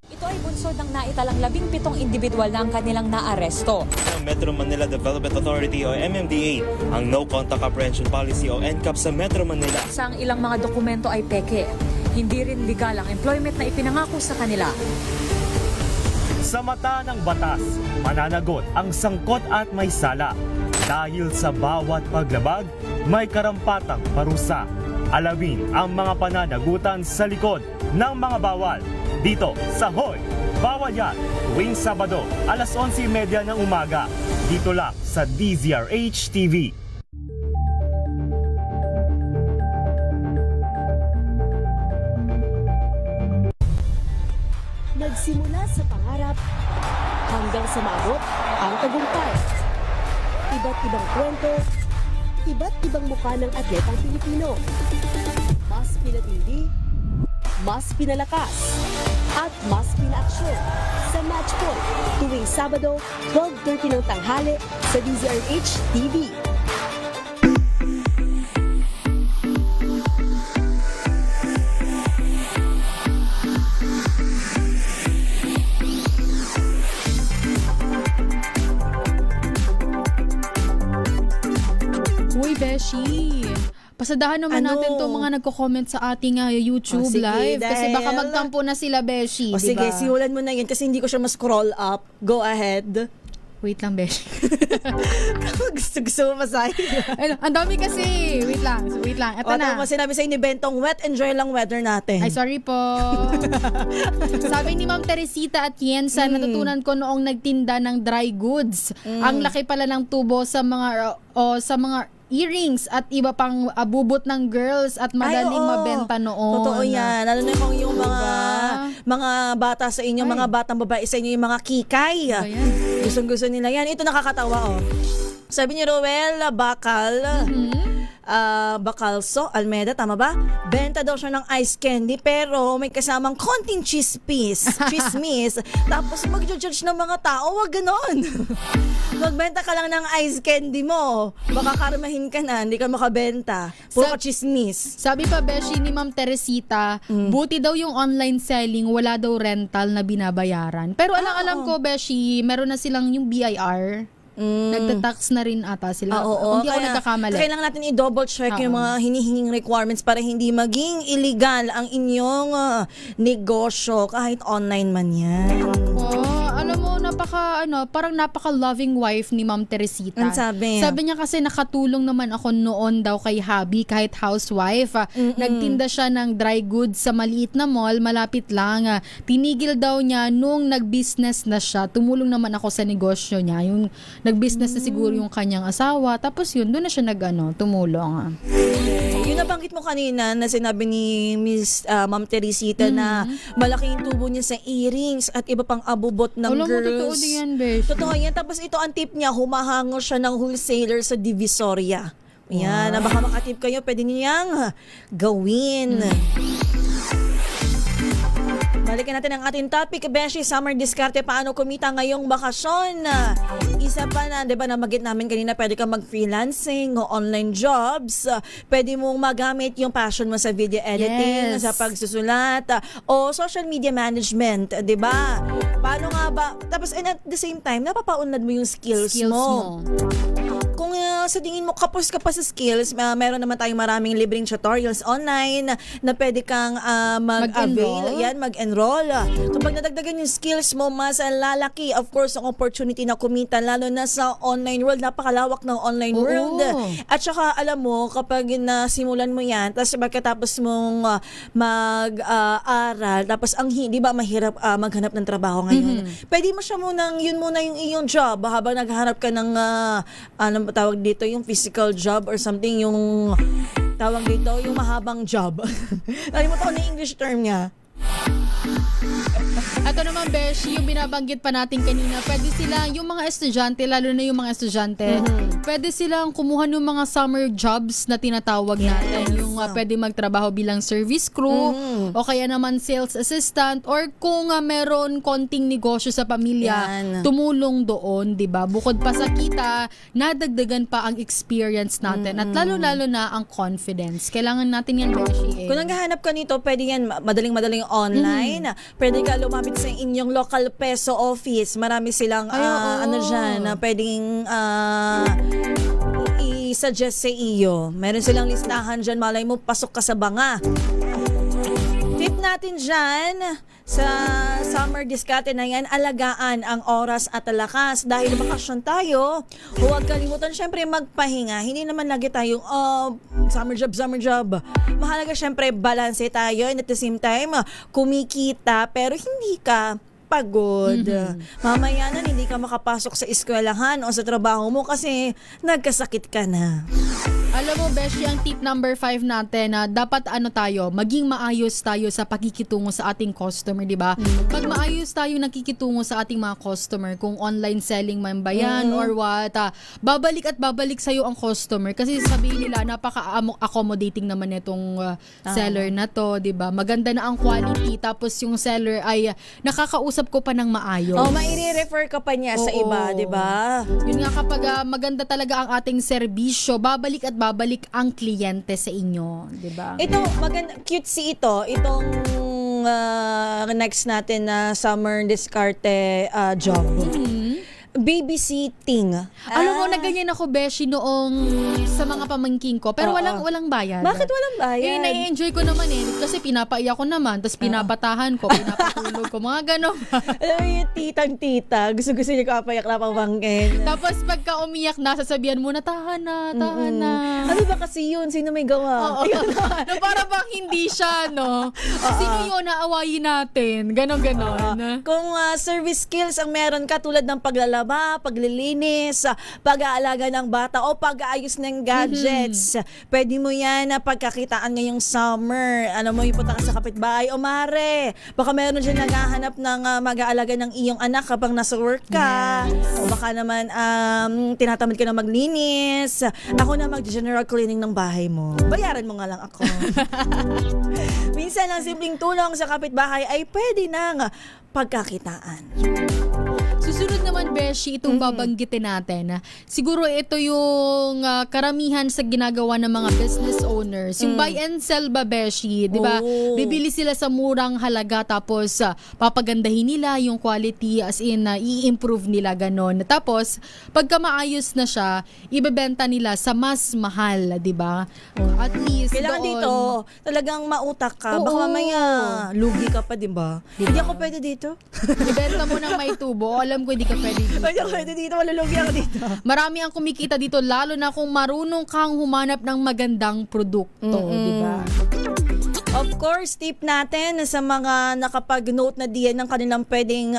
Ito ay bunsod ng naitalang 17 individual na ang kanilang naaresto. Ng Metro Manila Development Authority o MMDA ang No Contact Apprehension Policy o NCAP sa Metro Manila. Sa ang ilang mga dokumento ay peke. Hindi rin legal ang employment na ipinangako sa kanila. Sa mata ng batas, mananagot ang sangkot at may sala. Dahil sa bawat paglabag, may karampatang parusa. Alamin ang mga pananagutan sa likod ng mga bawal. Dito sa Hoy! Bawal Yan! Tuwing Sabado, 11:30 ng umaga. Dito lang sa DZRH TV. Nagsimula sa pangarap hanggang sa maabot ang tagumpay. Iba't ibang kwento, iba't ibang mukha ng atletang Pilipino. Mas pinatindi, mas pinalakas, at mas pinaaksyon sa Match Point tuwing Sabado, 12:30 ng tanghali sa DZRH TV. Uy, Beshi, pasadahan naman natin to mga nagko-comment sa ating YouTube sige, live. Kasi baka dahil- magtampo na sila, Beshi. O sige, simulan mo na yun kasi hindi ko siya ma-scroll up. Go ahead. Wait lang, Beshi. Gusto mo masahin. Ang dami kasi. Wait lang. Ito na. Tama, sinabi sa'yo ni Bentong, wet, enjoy lang weather natin. Ay, sorry po. Sabi ni Ma'am Teresita at Yensa, natutunan ko noong nagtinda ng dry goods. Ang laki pala ng tubo sa mga earrings at iba pang abubot ng girls at madaling mabenta noon. Totoo yan. Lalo na yung mga bata sa inyo, mga batang babae sa inyo, yung mga kikay. Gustong-gusto nila yan. Ito nakakatawa, oh. Sabi ni Roel Bakal, Bacalso, Almeda, tama ba? Benta daw siya ng ice candy pero may kasamang konting chismis. Tapos mag-judge ng mga tao, wag ganon. Magbenta ka lang ng ice candy mo. Baka karmahin ka na, hindi ka makabenta. Puro ka chismis. Sabi pa, Beshi, ni Ma'am Teresita, buti daw yung online selling, wala daw rental na binabayaran. Pero alam ko, Beshi, meron na silang yung BIR. Nagtatax na rin ata sila. Kung di ako nagkakamali. Kailangan natin i-double check yung mga hinihinging requirements para hindi maging illegal ang inyong negosyo kahit online man yan. Alam mo, parang napaka-loving wife ni Ma'am Teresita. Ang sabi? Sabi niya kasi nakatulong naman ako noon daw kay hubby kahit housewife. Nagtinda siya ng dry goods sa maliit na mall, malapit lang. Tinigil daw niya nung nag-business na siya. Tumulong naman ako sa negosyo niya. Yung nag-business na siguro yung kanyang asawa. Tapos yun, doon na siya tumulong. Yung nabanggit mo kanina na sinabi ni Miss Ma'am Teresita na malaki yung tubo niya sa earrings at iba pang abubot ng Alam mo, girls. totoo din yan, Besh. Totoo yan. Tapos ito ang tip niya, humahango siya ng wholesaler sa Divisoria. Yan, baka makatip kayo, pwede niyang gawin. Balikan natin ang ating topic, Beshi, summer diskarte, paano kumita ngayong bakasyon. Isa pa na, di ba, namagit namin kanina, pwede kang mag-freelancing o online jobs. Pwede mong magamit yung passion mo sa video editing, sa pagsusulat, o social media management, di ba? Paano nga ba? Tapos, and at the same time, napapaunlad mo yung skills mo. Kung sa tingin mo, kapos ka pa sa skills, meron naman tayong maraming libreng tutorials online na pwede kang mag-avail. Mag-enroll. Kapag nadagdagan yung skills mo, mas lalaki, of course, ang opportunity na kumita, lalo na sa online world. Napakalawak ng online world. At saka, alam mo, kapag nasimulan mo yan, tapos pagkatapos mong mag-aral, tapos di ba mahirap maghanap ng trabaho ngayon. Pwede mo siya yun muna yung iyong job habang naghahanap ka ng ano tawag dito, yung physical job or something, yung tawag dito, yung mahabang job. Nalimutan ko na yung English term niya. Ito naman, Beshi, yung binabanggit pa natin kanina, pwede sila, yung mga estudyante, lalo na yung mga estudyante, pwede silang kumuha ng mga summer jobs na tinatawag natin. Yung pwede magtrabaho bilang service crew, o kaya naman sales assistant, or kung meron konting negosyo sa pamilya, tumulong doon, di ba? Bukod pa sa kita, nadagdagan pa ang experience natin, at lalo-lalo na ang confidence. Kailangan natin yan, Beshi. Kung naghahanap ka nito, pwede yan madaling-madaling online. Pwede ka lumapit sa inyong local peso office. Marami silang dyan na pwedeng i-suggest sa iyo. Meron silang listahan dyan. Malay mo, pasok ka sa banga. Tip natin dyan sa summer diskarte na yan, alagaan ang oras at lakas. Dahil bakasyon tayo, huwag kalimutan syempre magpahinga. Hindi naman lagi tayong summer job. Mahalaga syempre balance tayo, and at the same time kumikita pero hindi ka pagod. Mamaya na hindi ka makapasok sa eskwelahan o sa trabaho mo kasi nagkasakit ka na. Alam mo, Beshi, ang tip number 5 natin na dapat maging maayos tayo sa pakikitungo sa ating customer, di ba? Pag maayos tayo nakikitungo sa ating mga customer, kung online selling man ba yan or what, babalik at babalik sa'yo ang customer kasi sabihin nila, napaka-accommodating naman itong seller na to, di ba? Maganda na ang quality, tapos yung seller ay nakakausap ko pa ng maayos. Maire-refer ka pa niya sa iba, di ba? Yun nga, kapag maganda talaga ang ating serbisyo, babalik at babalik ang kliyente sa inyo, di ba? Ito, cutesy ito. Itong next natin na summer diskarte job. Babysitting. Alam mo, na ganyan ako, Beshi, noong sa mga pamangking ko. Pero walang bayad. Bakit walang bayad? Na-enjoy ko naman kasi pinapaiyak ko naman, tapos pinapatahan ko, pinapatulog ko, mga ganon. Alam mo yung titang-tita, gusto niya kapayak na pamangkin. Tapos pagka umiyak na, sasabihan mo na, tahan na. Ano ba kasi yun? Sino may gawa? No, para bang hindi siya, no? Sino yun, naawayin natin? Ganon. Kung service skills ang meron ka, tulad ng paglalaba, paglilinis, pag-aalaga ng bata o pag-aayos ng gadgets, pwede mo yan na pagkakitaan ngayong summer. Alam mo, ipunta ka sa kapitbahay, o mare, baka meron dyan naghahanap ng mag-aalaga ng iyong anak habang nasa work ka, o baka naman tinatamad ka na maglinis, ako na mag-general cleaning ng bahay mo. Bayaran mo nga lang ako. Minsan ang simpleng tulong sa kapitbahay ay pwede nang pagkakitaan. Susunod naman, Beshi, itong babanggitin natin. Siguro ito yung karamihan sa ginagawa ng mga business owners. Yung buy and sell ba, Beshi? Diba? Bibili sila sa murang halaga tapos papagandahin nila yung quality, as in i-improve nila, ganon. Tapos, pagka maayos na siya, ibebenta nila sa mas mahal, diba? At least kailangan doon, dito, talagang mautak ka. Baka mamaya, lugi ka pa, diba? Hindi ako pwede dito. Ibenta mo ng may tubo. Alam ko, hindi ka pwede dito. Hindi ako pwede dito. Malulugi ako dito. Marami ang kumikita dito, lalo na kung marunong kang humanap ng magandang produkto, di ba? Of course, tip natin sa mga nakapag-note na diyan ng kanilang pwedeng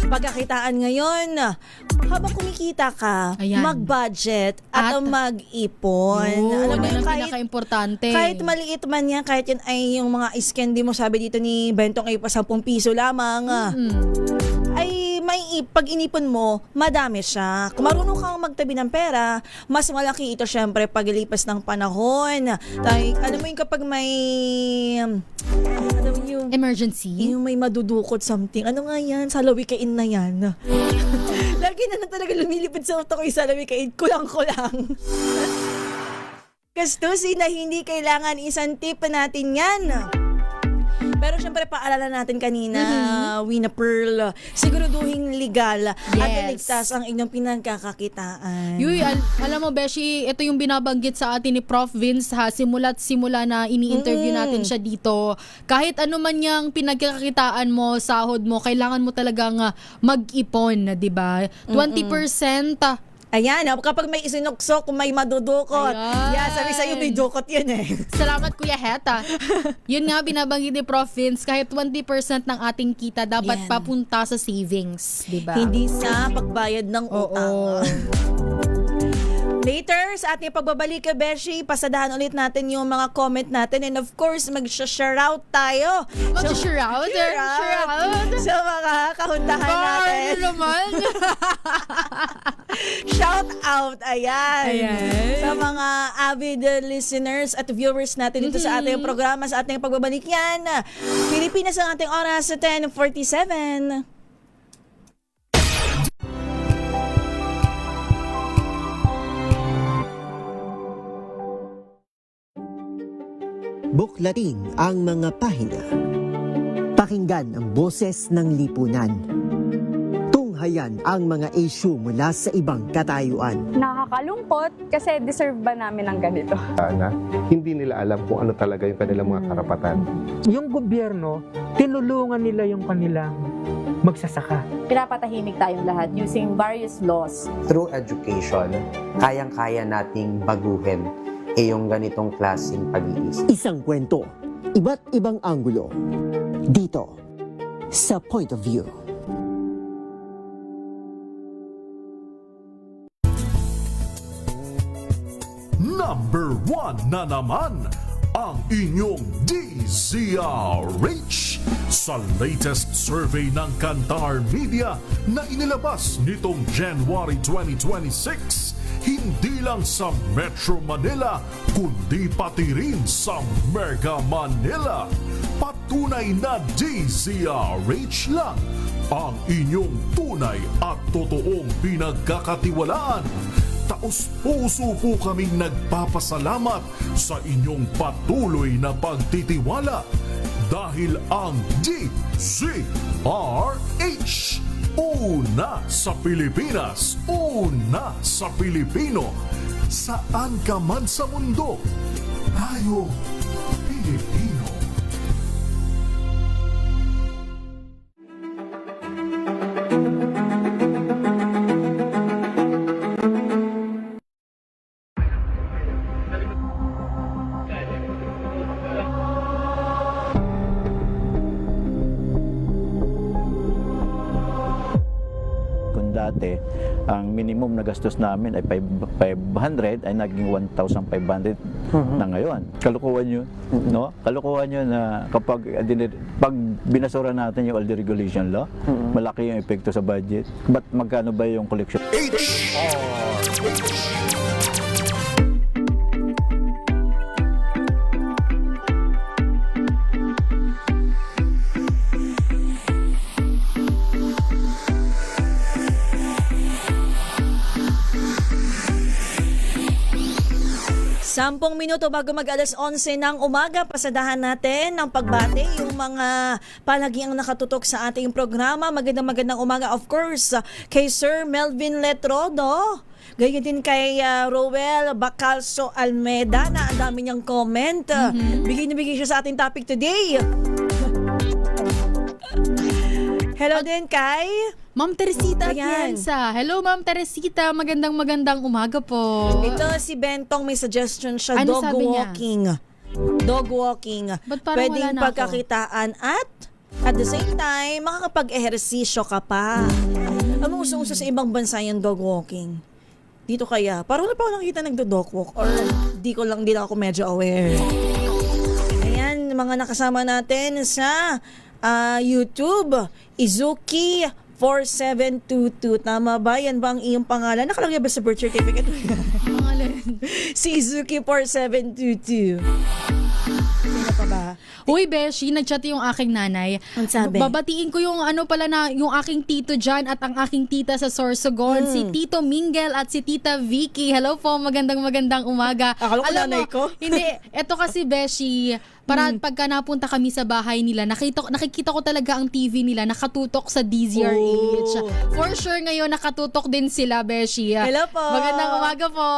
pagkakitaan ngayon. Habang kumikita ka, mag-budget at mag-ipon. Alam mo, yung pinaka-importante. Kahit maliit man yan, kahit yan ay yung mga iskendi mo, sabi dito ni Bentong ay pa 10 piso lamang. Ay pag inipon mo, madami siya. Kung marunong kang magtabi ng pera, mas malaki ito syempre paglipas ng panahon. Alam mo yung kapag may emergency, yung may madudukot something. Ano nga yan? Salawikain na yan. Lagi na talaga lumilipad sa utak ko yung salawikain. Kulang-kulang. Kastusin na hindi kailangan isang tip natin yan. Pero syempre, paalala natin kanina, Wina Pearl, siguraduhin legal at ligtas ang inyong pinagkakakitaan. Alam mo, Beshi, ito yung binabanggit sa atin ni Prof. Vince ha, simula't simula na ini-interview natin siya dito. Kahit ano man yung pinagkakakitaan mo, sahod mo, kailangan mo talagang mag-ipon, di ba? 20%. Ayan, kapag may isinuksok, kung may madudukot. Ayan. Sabi sa'yo, may dukot yan eh. Salamat, Kuya Heta. Yun nga, binabanggit ni Prof. Vince, kahit 20% ng ating kita dapat papunta sa savings, di ba? Hindi sa pagbayad ng utang. Later, sa ating pagbabalik, Beshi, pasadahan ulit natin yung mga comment natin. And of course, mag-share out tayo. Mag-share out? Sa mga kahundahan natin. Naman. Shout out, ayan. Sa mga avid listeners at viewers natin dito sa ating programa, sa ating pagbabalik yan. Pilipinas ang ating oras sa 10:47. Buklatin ang mga pahina. Pakinggan ang boses ng lipunan. Tunghayan ang mga issue mula sa ibang katayuan. Nakakalungkot kasi deserve ba namin ng ganito? Na hindi nila alam kung ano talaga yung kanilang mga karapatan. Yung gobyerno, tinulungan nila yung kanilang magsasaka. Pinapatahimik tayong lahat using various laws. Through education, kayang-kaya nating baguhin yung ganitong klaseng pag-iisip. Isang kwento, iba't ibang anggulo. Dito, sa Point of View. Number 1 na naman ang inyong DZRH sa latest survey ng Kantar Media na inilabas nitong January 2026. Hindi lang sa Metro Manila, kundi pati rin sa Mega Manila. Patunay na DZRH lang ang inyong tunay at totoong pinagkakatiwalaan. Taos-puso po kaming nagpapasalamat sa inyong patuloy na pagtitiwala dahil ang DZRH una sa Pilipinas, una sa Pilipino, saan ka man sa mundo, tayo Pilipino. Dati, ang minimum na gastos namin ay 500 ay naging 1,500 na ngayon. Kalukuhan yun, no? Kalukuhan yun na kapag pag binasura natin yung all the regulation law, malaki yung epekto sa budget. But magkano ba yung collection? Sampung minuto bago mag-alas 11 ng umaga, pasadahan natin ng pagbati yung mga palagiang nakatutok sa ating programa. Magandang umaga, of course, kay Sir Melvin Letrodo. Ganyan din kay Roel Bacalso Almeda na ang dami niyang comment. Bigay na bigay siya sa ating topic today. Hello din kay Ma'am Teresita Atienza. Hello, Ma'am Teresita. Magandang umaga po. Ito si Bentong, may suggestion siya. Ano dog walking. Dog walking. Pwedeng pagkakitaan at the same time, makakapag-ehersisyo ka pa. Ang uso-uso sa ibang bansa yung dog walking. Dito kaya, parang wala pa ako nakita nagdo-dog walk or di lang ako medyo aware. Ayan, mga nakasama natin sa YouTube, Izuki 4722. Tama ba? Yan ba ang iyong pangalan? Nakalagay ba sa birth certificate? Pangalan. Si Izuki 4722. Sino pa ba? Uy, Beshi, nagchat yung aking nanay. Ang sabi? Babatiin ko yung yung aking tito dyan at ang aking tita sa Sorsogon, si Tito Mingel at si Tita Vicky. Hello po, magandang umaga. Akala ko nanay ko. Hindi, eto kasi Beshi, pagka napunta kami sa bahay nila, nakikita ko talaga ang TV nila nakatutok sa DZRH. For sure ngayon nakatutok din sila, Beshi. Hello po. Magandang umaga po.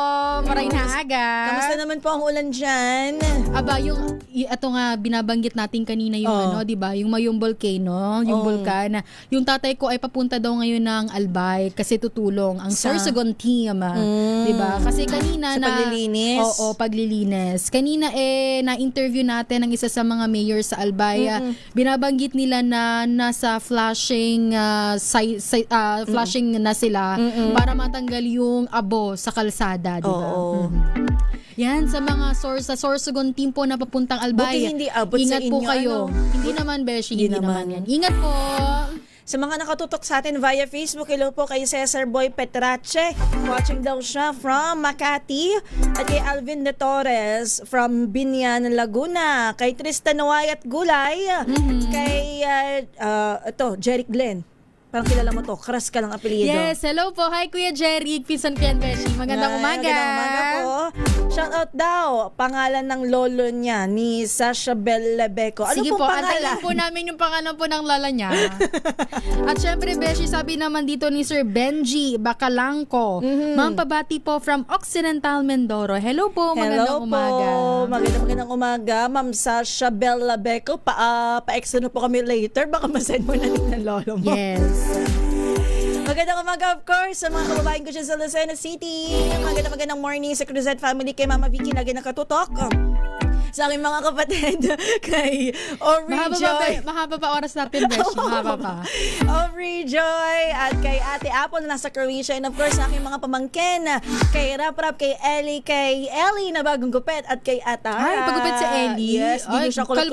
Maray na aga. Kamusta naman po ang ulan dyan? Aba, ito nga binabanggit natin kanina yung di ba? Yung Mayong Volcano, yung bulkan. Yung tatay ko ay papunta daw ngayon ng Albay kasi tutulong ang Sorsogon team, di ba? Kasi kanina sa paglilinis. Paglilinis. Kanina na-interview natin ng isa sa mga mayor sa Albay. Binabanggit nila na nasa flashing flashing na sila para matanggal yung abo sa kalsada, di ba? Yan, sa mga sa Sorsogon team po na papuntang Albay. Buti hindi abot Ingat sa inyo. po kayo. Hindi naman, Beshi. Hindi naman yan. Ingat po. Sa mga nakatutok sa atin via Facebook, hello po kay Cesar Boy Petrache. Watching daw siya from Makati. At kay Alvin De Torres from Binyan, Laguna. Kay Tristan Wayat Gulay. Kay Jeric Glenn. Parang kilala mo to. Crush ka lang apelyido. Yes, hello po. Hi, Kuya Jerry. Pinsan ko yan, Beshi. Magandang umaga. Magandang umaga po. Shoutout daw. Pangalan ng lolo niya ni Sasha Bell Lebeco. Ano Sige pong po, pangalan? antayin po namin yung pangalan po ng lala niya. At syempre, Beshi, sabi naman dito ni Sir Benji Bacalangco. Ma'am, pabati po from Occidental Mindoro. Hello po, magandang umaga. Magandang umaga. Ma'am Sasha Bell Lebeco. Pa-extra na po kami later. Baka masend mo na din ng lolo mo. Yes. Magandang umaga, of course, sa mga kababayan ko dyan sa Lucena City. Magandang morning sa Cruzette family, kay Mama Vicky, lagi nakatutok. Sa aking mga kapatid, kay Aubrey Joy. Mahaba pa oras natin, Beshi. Mahaba pa. Aubrey Joy, at kay Ate Apple na nasa Croatia. And of course, sa aking mga pamangkin, kay Rap, kay Ellie na bagong gupet, at kay Atara. Ay, pagupit si Ellie. Yes, di siya kulot.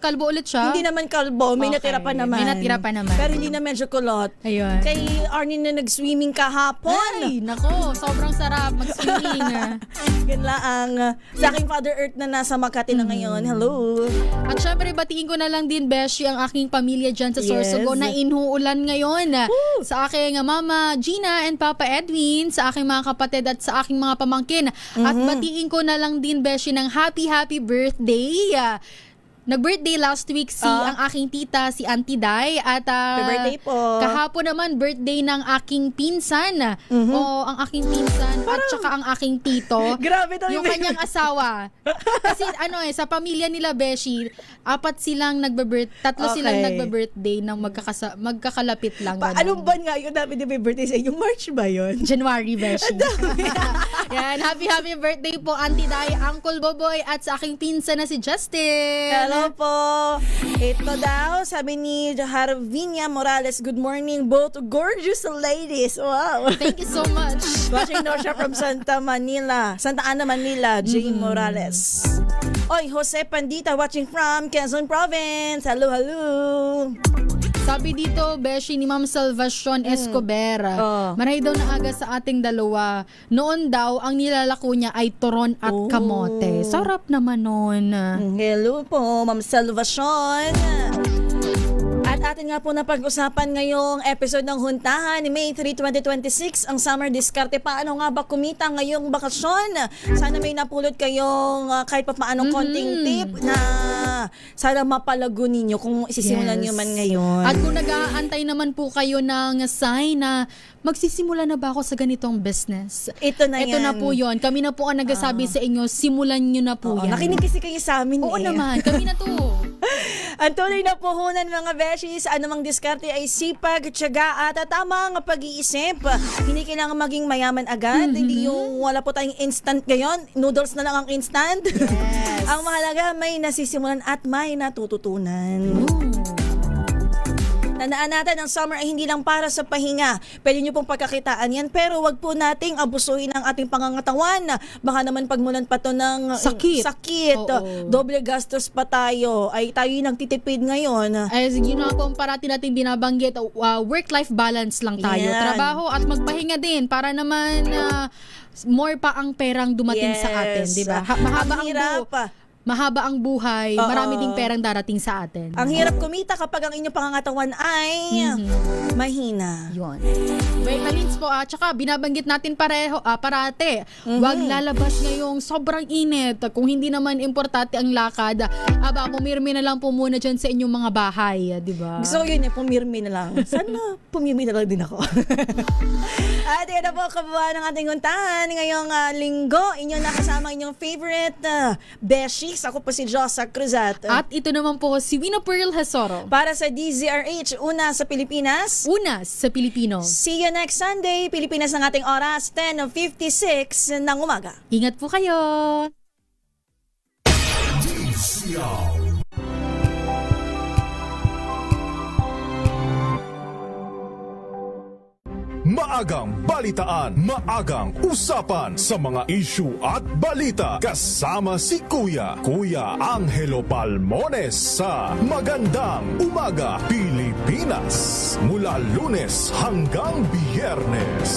Kalbo ulit siya? Hindi naman kalbo, may natira pa naman. May natira pa naman. Pero hindi na medyo kulot. Ayun. Kay Arnie na nag-swimming kahapon. Ay, nako, sobrang sarap mag-swimming. Yan lang sa aking Father Earth na nasa Makati na ngayon. Hello. At syempre, batiin ko na lang din, Beshi, ang aking pamilya dyan sa Sorsogon na inuulan ngayon. Sa aking Mama Gina and Papa Edwin, sa aking mga kapatid at sa aking mga pamangkin. At batiin ko na lang din, Beshi, ng happy birthday. Nag-birthday last week ang aking tita, si Auntie Day. At happy birthday po. Kahapon naman, birthday ng aking pinsan. Ang aking pinsan at saka ang aking tito. Grabe daw yung kanyang asawa. Kasi sa pamilya nila, Beshi, tatlo silang nagbe-birthday ng magkakalapit lang. Anong ban nga yun? Dapat yung birthday sa yung March ba yun? January, Beshi. Yan, happy birthday po, Auntie Day, Uncle Boboy, at sa aking pinsan na si Justin. Hello po. Ito daw, sabi ni Harvinia Morales, good morning, both gorgeous ladies. Wow. Thank you so much. Watching daw siya from Santa Ana, Manila, J. Morales. Oy, Jose Pandita watching from Quezon Province. Hello. Sabi dito, Beshi, ni Ma'am Salvacion Escobar, maray daw na aga sa ating dalawa. Noon daw, ang nilalako niya ay turon at kamote. Sarap naman nun. Hello po, Ma'am Salvacion. At atin nga po na pag-usapan ngayong episode ng Huntahan ni May 3, 2026, ang summer diskarte. Paano nga ba kumita ngayong bakasyon? Sana may napulot kayong kahit pa paanong konting tip na sana mapalago ninyo kung isisimulan nyo man ngayon. At kung nag-aantay naman po kayo ng sign na magsisimula na ba ako sa ganitong business? Ito na po yun. Kami na po ang nagsasabi sa inyo, simulan nyo na po yan. Nakinig kasi kayo sa amin. Oo naman, kami na to. Ang tunay na puhunan, mga beshies, anumang diskarte ay sipag, tiyaga at tamang pag-iisip. Hindi kailangan maging mayaman agad. Hindi yung wala po tayong instant ngayon. Noodles na lang ang instant. Yes. Ang mahalaga, may nasisimulan at may natututunan. Tandaan natin, ang summer ay hindi lang para sa pahinga. Pwede nyo pong pagkakitaan yan, pero wag po nating abusuin ang ating pangangatawan. Baka naman pagmulan pa to ng sakit. Doble gastos pa tayo. Ay tayo yung nagtitipid ngayon. As yun nga po ang parati natin binabanggit, work-life balance lang tayo. Yan. Trabaho at magpahinga din para naman more pa ang perang dumating sa atin, di ba? Mahaba ang mahaba ang buhay, Oo. marami ding perang darating sa atin. Ang hirap kumita kapag ang inyong pangangatawan ay mahina. Yun. Vitamins po, tsaka binabanggit natin parate. Huwag lalabas ngayong sobrang init. Kung hindi naman importante ang lakad, pumirmi na lang po muna dyan sa inyong mga bahay, di ba? Gusto ko yun pumirmi na lang. Sana pumirmi na lang din ako. At yan na po, kabuuan ng ating untahan ngayong linggo. Inyong nakasama inyong favorite beshies. Ako po si Josa Cruzat. At ito naman po si Wina Pearl Hasoro. Para sa DZRH, una sa Pilipinas. Una sa Pilipino. See you next Sunday. Pilipinas ng ating oras, 10:56 ng umaga. Ingat po kayo! Maagang balitaan, maagang usapan sa mga issue at balita kasama si Kuya Angelo Palmones sa Magandang Umaga Pilipinas mula Lunes hanggang Biyernes.